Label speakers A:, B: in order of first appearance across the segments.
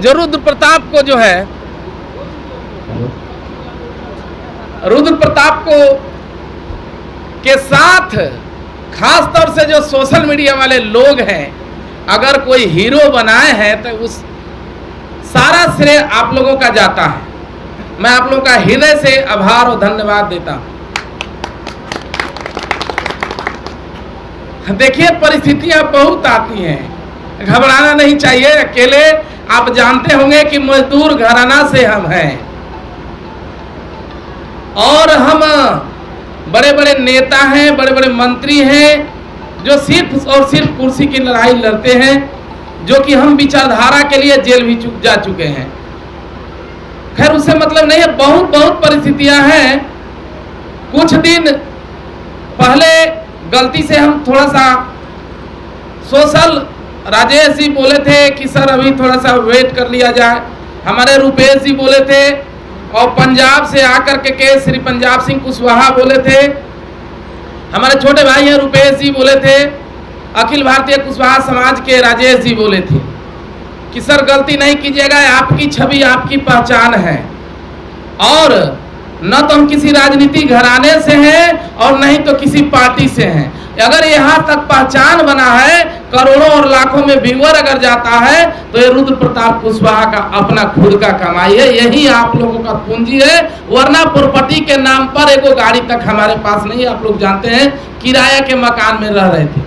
A: जो रुद्र प्रताप को जो है, रुद्र प्रताप को के साथ खास तौर से जो सोशल मीडिया वाले लोग हैं, अगर कोई हीरो बनाए हैं तो उस सारा श्रेय आप लोगों का जाता है। मैं आप लोगों का हृदय से आभार और धन्यवाद देता हूं। देखिए, परिस्थितियां बहुत आती हैं, घबराना नहीं चाहिए। अकेले आप जानते होंगे कि मजदूर घराना से हम हैं और हम बड़े बड़े नेता हैं, बड़े बड़े मंत्री हैं जो सिर्फ और सिर्फ कुर्सी की लड़ाई लड़ते हैं, जो कि हम विचारधारा के लिए जेल भी जा चुके हैं। खैर, उससे मतलब नहीं है, बहुत बहुत परिस्थितियां हैं। कुछ दिन पहले गलती से हम थोड़ा सा सोशल, राजेश जी बोले थे कि सर अभी थोड़ा सा वेट कर लिया जाए। हमारे रुपेश जी बोले थे और पंजाब से आकर के श्री पंजाब सिंह कुशवाहा बोले थे। हमारे छोटे भाई हैं रुपेश जी बोले थे। अखिल भारतीय कुशवाहा समाज के राजेश जी बोले थे कि सर गलती नहीं कीजिएगा, आपकी छवि आपकी पहचान है और न तो हम किसी राजनीति घराने से हैं और नहीं तो किसी पार्टी से हैं। अगर यहाँ तक पहचान बना है, करोड़ों और लाखों में व्यूअर अगर जाता है, तो ये रुद्र प्रताप कुशवाहा का अपना खुद का कमाई है। यही आप लोगों का पूंजी है, वरना प्रॉपर्टी के नाम पर एगो गाड़ी तक हमारे पास नहीं है। आप लोग जानते हैं किराया के मकान में रह रहे थे,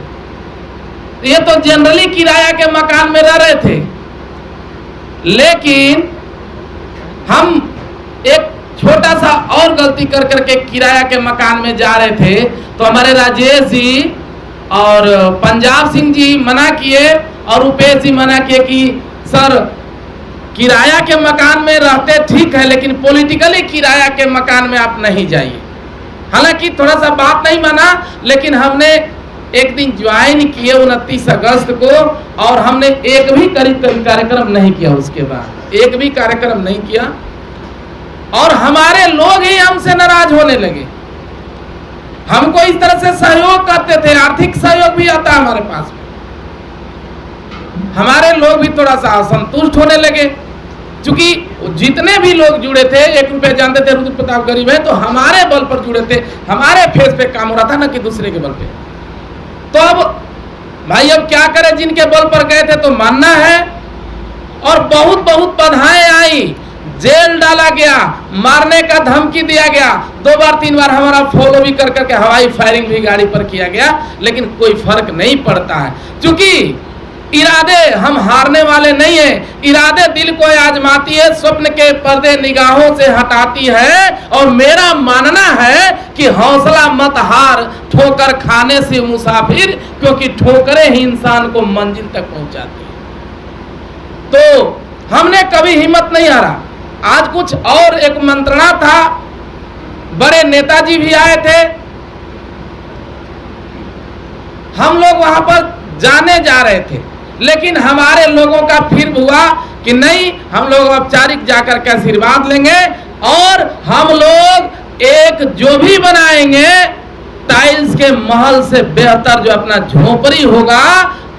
A: ये तो जनरली किराया के मकान में रह रहे थे, लेकिन हम एक छोटा सा और गलती कर करके किराया के मकान में जा रहे थे, तो हमारे राजेश जी और पंजाब सिंह जी मना किए और रुपेश जी मना किए कि सर किराया के मकान में रहते ठीक है, लेकिन पॉलिटिकली किराया के मकान में आप नहीं जाइए। हालांकि थोड़ा सा बात नहीं माना, लेकिन हमने एक दिन ज्वाइन किए 29 अगस्त को, और हमने एक भी करीब कार्यक्रम नहीं किया। उसके बाद एक भी कार्यक्रम नहीं किया और हमारे लोग ही हमसे नाराज होने लगे। हमको इस तरह से सहयोग करते थे, आर्थिक सहयोग भी आता है हमारे पास, हमारे लोग भी थोड़ा सा असंतुष्ट होने लगे। क्योंकि जितने भी लोग जुड़े थे, 1 रुपया जानते थे रुद्र प्रताप गरीब है, तो हमारे बल पर जुड़े थे, हमारे फेस पे काम हो रहा था, ना कि दूसरे के बल पे। तो अब भाई अब क्या करें, जिनके बल पर गए थे तो मानना है। और बहुत बहुत बाधाएं आई, जेल डाला गया, मारने का धमकी दिया गया, 2 बार 3 बार हमारा फॉलो भी कर करके हवाई फायरिंग भी गाड़ी पर किया गया, लेकिन कोई फर्क नहीं पड़ता है। क्योंकि इरादे हम हारने वाले नहीं है, इरादे दिल को आजमाती है, स्वप्न के पर्दे निगाहों से हटाती है। और मेरा मानना है कि हौसला मत हार, ठोकर खाने से मुसाफिर, क्योंकि ठोकरें ही इंसान को मंजिल तक पहुंचाती है। तो हमने कभी हिम्मत नहीं हारा। आज कुछ और एक मंत्रणा था, बड़े नेताजी भी आए थे, हम लोग वहां पर जाने जा रहे थे, लेकिन हमारे लोगों का फिर हुआ कि नहीं, हम लोग औपचारिक जाकर के आशीर्वाद लेंगे और हम लोग एक जो भी बनाएंगे टाइल्स के महल से बेहतर जो अपना झोपड़ी होगा,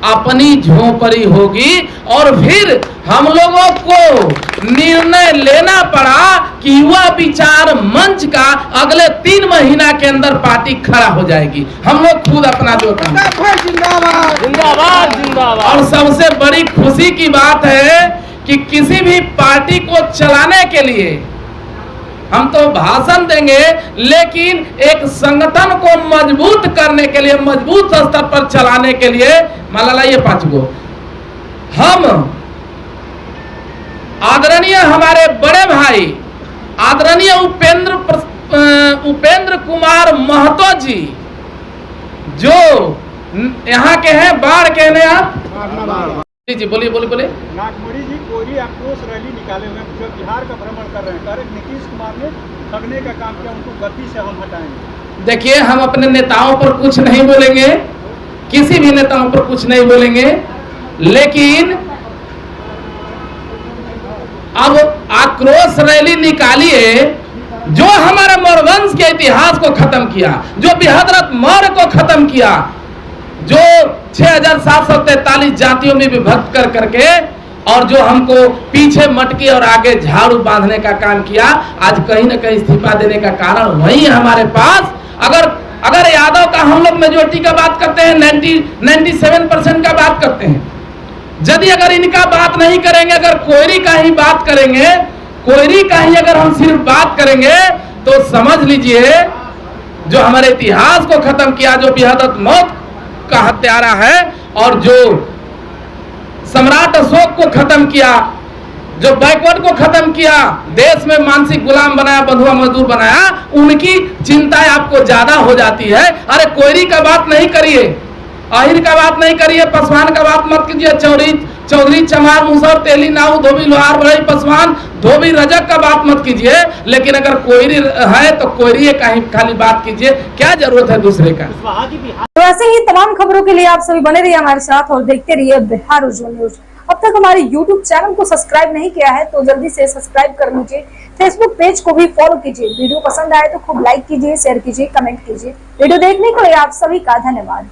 A: अपनी झोपड़ी होगी। और फिर हम लोगों को निर्णय लेना पड़ा कि युवा विचार मंच का अगले 3 महीना के अंदर पार्टी खड़ा हो जाएगी। हम लोग खुद अपना जो
B: जिंदाबाद जिंदाबाद जिंदाबाद।
A: और सबसे बड़ी खुशी की बात है कि किसी भी पार्टी को चलाने के लिए हम तो भाषण देंगे, लेकिन एक संगठन को मजबूत करने के लिए, मजबूत स्तर पर चलाने के लिए, माला ये 5 गो, हम आदरणीय हमारे बड़े भाई आदरणीय उपेंद्र कुमार महतो जी, जो यहाँ के हैं, बाढ़ कहने आप जी, बोलिए बोलिए बोलिए।
C: नागमणि जी कोयली आक्रोश रैली निकाले हुए जो बिहार का भ्रमण कर रहे हैं, कह रहे नीतीश कुमार ने ठगने का काम किया, उनको गद्दी से हम हटाएंगे।
A: देखिए, हम अपने नेताओं पर कुछ नहीं बोलेंगे, किसी भी नेताओं पर कुछ नहीं बोलेंगे, लेकिन अब आक्रोश रैली निकालिए जो हमारे मौर्यवंश के इतिहास को खत्म किया, जो बृहद्रथ मौर्य को खत्म किया, जो 6743 जातियों में विभक्त कर करके और जो हमको पीछे मटकी और आगे झाड़ू बांधने का काम किया, आज कहीं ना कहीं इस्तीफा देने का कारण वही है हमारे पास। अगर यादव का हम लोग मेजोरिटी का बात करते हैं, 97% का बात करते हैं, यदि अगर इनका बात नहीं करेंगे, अगर कोयरी का ही बात करेंगे, कोयरी का ही अगर हम सिर्फ बात करेंगे, तो समझ लीजिए जो हमारे इतिहास को खत्म किया, जो बेहद मौत का हत्यारा है, और जो सम्राट अशोक को खत्म किया, जो बैकवर्ड को खत्म किया, देश में मानसिक गुलाम बनाया, बंधुआ मजदूर बनाया, उनकी चिंताएं आपको ज्यादा हो जाती है। अरे कोयरी का बात नहीं करिए, आहिर का बात नहीं करिए, पासवान का बात मत कीजिए, चौधरी चमार मुसर तेली नाऊ धोबी लोहार बढ़ई पासवान धोबी रजक का बात मत कीजिए, लेकिन अगर कोयरी है तो कोयरी का ही खाली बात कीजिए, क्या जरूरत है दूसरे का।
D: तो ऐसे ही तमाम खबरों के लिए आप सभी बने रहिए हमारे साथ और देखते रहिए बिहार उज्ज्वल न्यूज। अब तक हमारे YouTube चैनल को सब्सक्राइब नहीं किया है तो जल्दी से सब्सक्राइब कर लीजिए, Facebook पेज को भी फॉलो कीजिए। वीडियो पसंद आए तो खूब लाइक कीजिए, शेयर कीजिए, कमेंट कीजिए। वीडियो देखने के लिए आप सभी का धन्यवाद।